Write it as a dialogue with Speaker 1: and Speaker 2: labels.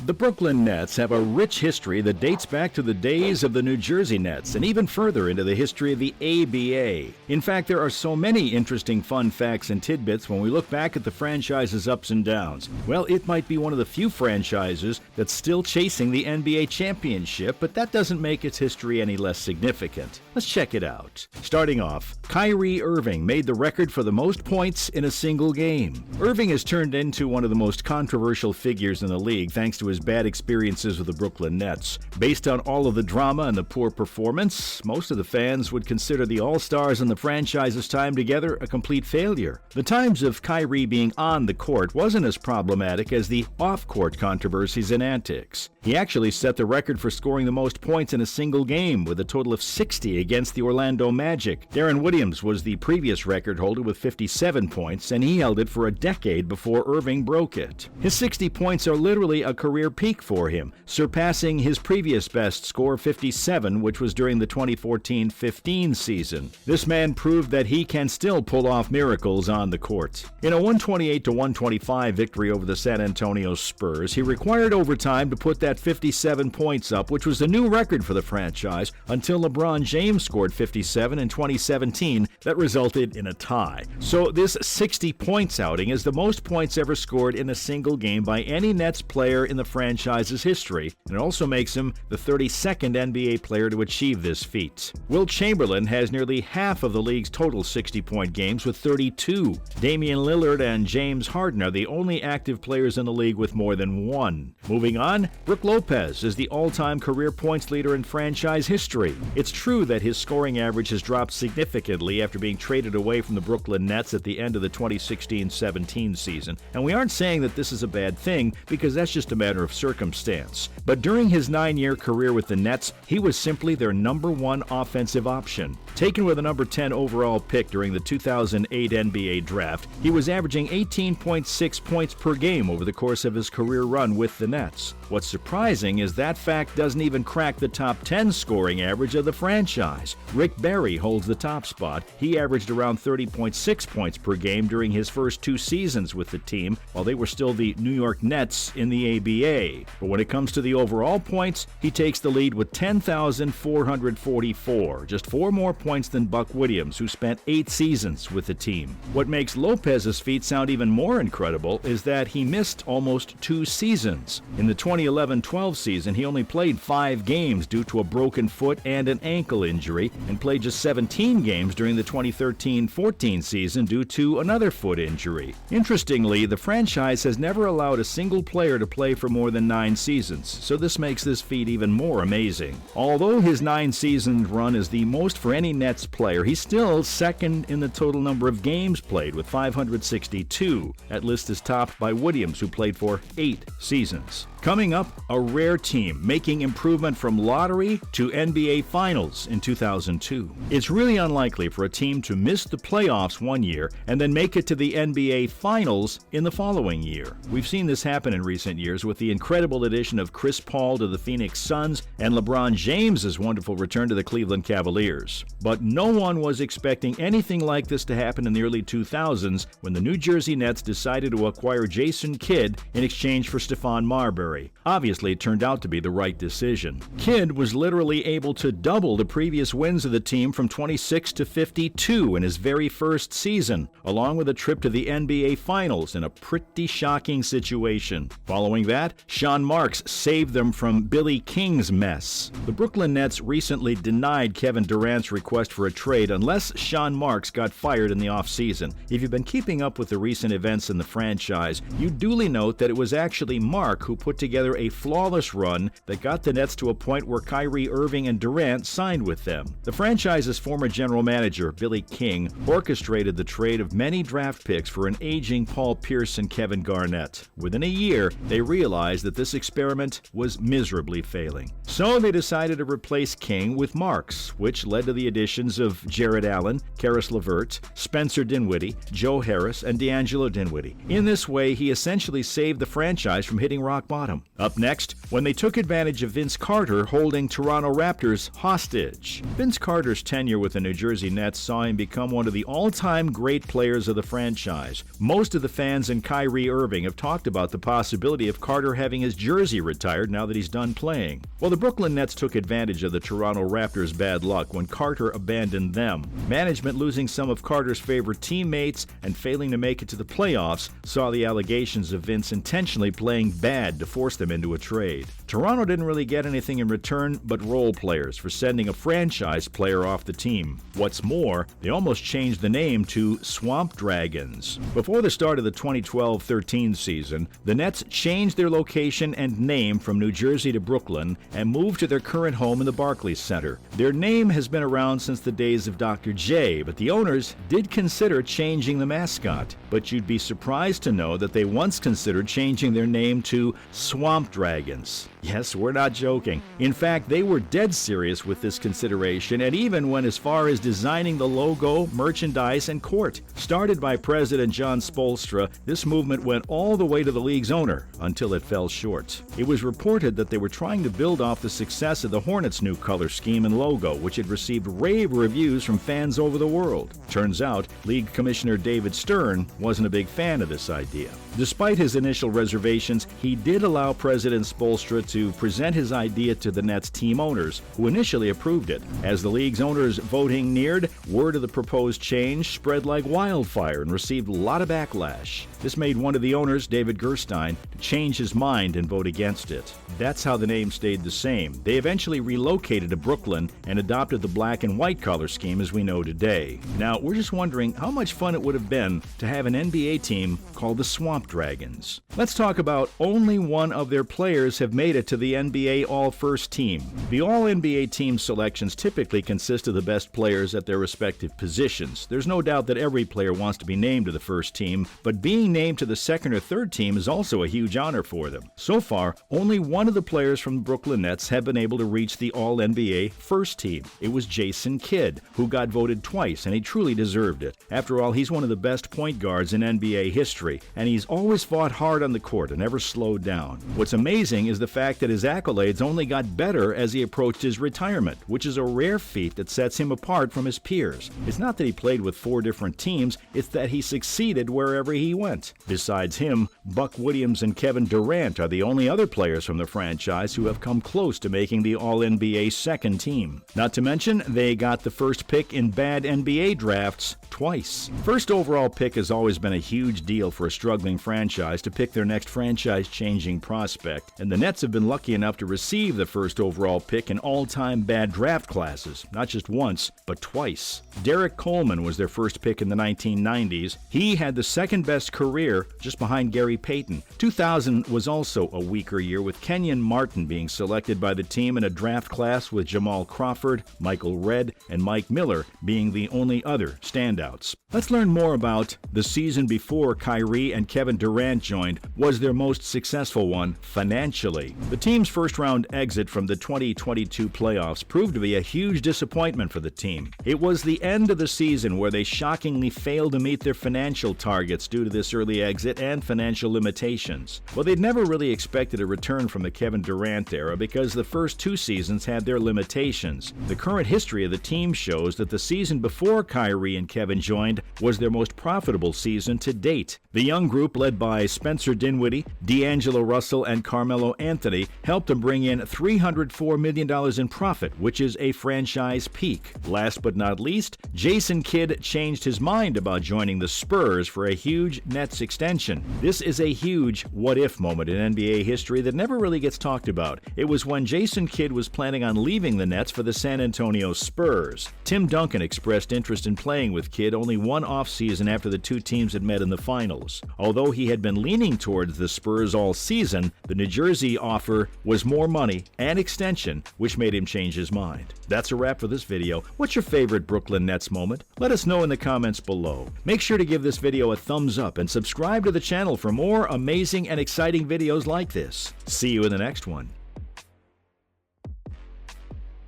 Speaker 1: The Brooklyn Nets have a rich history that dates back to the days of the New Jersey Nets and even further into the history of the ABA. In fact, there are so many interesting fun facts and tidbits when we look back at the franchise's ups and downs. Well, it might be one of the few franchises that's still chasing the NBA championship, but that doesn't make its history any less significant. Let's check it out. Starting off, Kyrie Irving made the record for the most points in a single game. Irving has turned into one of the most controversial figures in the league thanks to his bad experiences with the Brooklyn Nets. Based on all of the drama and the poor performance, most of the fans would consider the All-Stars and the franchise's time together a complete failure. The times of Kyrie being on the court wasn't as problematic as the off-court controversies and antics. He actually set the record for scoring the most points in a single game with a total of 60 against the Orlando Magic. Deron Williams was the previous record holder with 57 points, and he held it for a decade before Irving broke it. His 60 points are literally a career peak for him, surpassing his previous best score of 57, which was during the 2014-15 season. This man proved that he can still pull off miracles on the court. In a 128-125 victory over the San Antonio Spurs, he required overtime to put that 57 points up, which was a new record for the franchise, until LeBron James scored 57 in 2017 that resulted in a tie. So this 60 points outing is the most points ever scored in a single game by any Nets player in the franchise's history, and it also makes him the 32nd NBA player to achieve this feat. Wilt Chamberlain has nearly half of the league's total 60-point games with 32. Damian Lillard and James Harden are the only active players in the league with more than one. Moving on, Brook Lopez is the all-time career points leader in franchise history. It's true that his scoring average has dropped significantly after being traded away from the Brooklyn Nets at the end of the 2016-17 season, and we aren't saying that this is a bad thing because that's just a matter of circumstance. But during his 9-year career with the Nets, he was simply their number one offensive option. Taken with a number 10 overall pick during the 2008 NBA draft, he was averaging 18.6 points per game over the course of his career run with the Nets. What's surprising is that fact doesn't even crack the top 10 scoring average of the franchise. Rick Barry holds the top spot. He averaged around 30.6 points per game during his first 2 seasons with the team, while they were still the New York Nets in the ABA. But when it comes to the overall points, he takes the lead with 10,444, just 4 more points than Buck Williams, who spent 8 seasons with the team. What makes Lopez's feat sound even more incredible is that he missed almost 2 seasons. In the 2011-12 season, he only played 5 games due to a broken foot and an ankle injury, and played just 17 games during the 2013-14 season due to another foot injury. Interestingly, the franchise has never allowed a single player to play for more than 9 seasons, so this makes this feat even more amazing. Although his 9-season run is the most for any Nets player, he's still second in the total number of games played with 562. That list is topped by Williams, who played for 8 seasons. Coming up, a rare team making improvement from lottery to NBA Finals in 2002. It's really unlikely for a team to miss the playoffs one year and then make it to the NBA Finals in the following year. We've seen this happen in recent years with the incredible addition of Chris Paul to the Phoenix Suns and LeBron James's wonderful return to the Cleveland Cavaliers. But no one was expecting anything like this to happen in the early 2000s when the New Jersey Nets decided to acquire Jason Kidd in exchange for Stephon Marbury. Obviously, it turned out to be the right decision. Kidd was literally able to double the previous wins of the team from 26 to 52 in his very first season, along with a trip to the NBA Finals in a pretty shocking situation. Following that, Sean Marks saved them from Billy King's mess. The Brooklyn Nets recently denied Kevin Durant's request for a trade unless Sean Marks got fired in the offseason. If you've been keeping up with the recent events in the franchise, you duly note that it was actually Mark who put together a flawless run that got the Nets to a point where Kyrie Irving and Durant signed with them. The franchise's former general manager, Billy King, orchestrated the trade of many draft picks for an aging Paul Pierce and Kevin Garnett. Within a year, they realized that this experiment was miserably failing. So they decided to replace King with Marks, which led to the additions of Jared Allen, Karis LeVert, Spencer Dinwiddie, Joe Harris, and D'Angelo Dinwiddie. In this way, he essentially saved the franchise from hitting rock bottom. bottom. Up next, when they took advantage of Vince Carter holding Toronto Raptors hostage. Vince Carter's tenure with the New Jersey Nets saw him become one of the all-time great players of the franchise. Most of the fans and Kyrie Irving have talked about the possibility of Carter having his jersey retired now that he's done playing. Well, the Brooklyn Nets took advantage of the Toronto Raptors' bad luck when Carter abandoned them. Management, losing some of Carter's favorite teammates and failing to make it to the playoffs, saw the allegations of Vince intentionally playing bad to force them into a trade. Toronto didn't really get anything in return but role players for sending a franchise player off the team. What's more, they almost changed the name to Swamp Dragons. Before the start of the 2012-13 season, the Nets changed their location and name from New Jersey to Brooklyn and moved to their current home in the Barclays Center. Their name has been around since the days of Dr. J, but the owners did consider changing the mascot. But you'd be surprised to know that they once considered changing their name to Swamp Dragons. Yes, we're not joking. In fact, they were dead serious with this consideration and even went as far as designing the logo, merchandise, and court. Started by President John Spoelstra, this movement went all the way to the league's owner until it fell short. It was reported that they were trying to build off the success of the Hornets' new color scheme and logo, which had received rave reviews from fans over the world. Turns out, League Commissioner David Stern wasn't a big fan of this idea. Despite his initial reservations, he did allow President Spoelstra to present his idea to the Nets team owners, who initially approved it. As the league's owners' voting neared, word of the proposed change spread like wildfire and received a lot of backlash. This made one of the owners, David Gerstein, change his mind and vote against it. That's how the name stayed the same. They eventually relocated to Brooklyn and adopted the black and white color scheme as we know today. Now, we're just wondering how much fun it would have been to have an NBA team called the Swamp Dragons. Let's talk about only one of their players have made it to the NBA All-First team. The All-NBA team selections typically consist of the best players at their respective positions. There's no doubt that every player wants to be named to the first team, but being named to the second or third team is also a huge honor for them. So far, only one of the players from the Brooklyn Nets have been able to reach the All-NBA first team. It was Jason Kidd, who got voted twice, and he truly deserved it. After all, he's one of the best point guards in NBA history, and he's always fought hard on the court and never slowed down. What's amazing is the fact that his accolades only got better as he approached his retirement, which is a rare feat that sets him apart from his peers. It's not that he played with 4 different teams, it's that he succeeded wherever he went. Besides him, Buck Williams and Kevin Durant are the only other players from the franchise who have come close to making the All-NBA second team. Not to mention, they got the first pick in bad NBA drafts twice. First overall pick has always been a huge deal for a struggling franchise to pick their next franchise-changing prospect, and the Nets have been lucky enough to receive the first overall pick in all-time bad draft classes, not just once, but twice. Derek Coleman was their first pick in the 1990s. He had the second-best career, just behind Gary Payton. 2000 was also a weaker year, with Kenyon Martin being selected by the team in a draft class with Jamal Crawford, Michael Redd, and Mike Miller being the only other standouts. Let's learn more about the season before Kyrie and Kevin Durant joined was their most successful one financially. The team's first-round exit from the 2022 playoffs proved to be a huge disappointment for the team. It was the end of the season where they shockingly failed to meet their financial targets due to this early exit and financial limitations. Well, they'd never really expected a return from the Kevin Durant era because the first 2 seasons had their limitations. The current history of the team shows that the season before Kyrie and Kevin joined was their most profitable season to date. The young group, led by Spencer Dinwiddie, D'Angelo Russell, and Carmelo Anthony, helped them bring in $304 million in profit, which is a franchise peak. Last but not least, Jason Kidd changed his mind about joining the Spurs for a huge Nets extension. This is a huge what-if moment in NBA history that never really gets talked about. It was when Jason Kidd was planning on leaving the Nets for the San Antonio Spurs. Tim Duncan expressed interest in playing with Kidd only one offseason after the 2 teams had met in the finals. Although he had been leaning towards the Spurs all season, the New Jersey offer was more money and extension, which made him change his mind. That's a wrap for this video. What's your favorite Brooklyn Nets moment? Let us know in the comments below. Make sure to give this video a thumbs up and subscribe to the channel for more amazing and exciting videos like this. See you in the next one.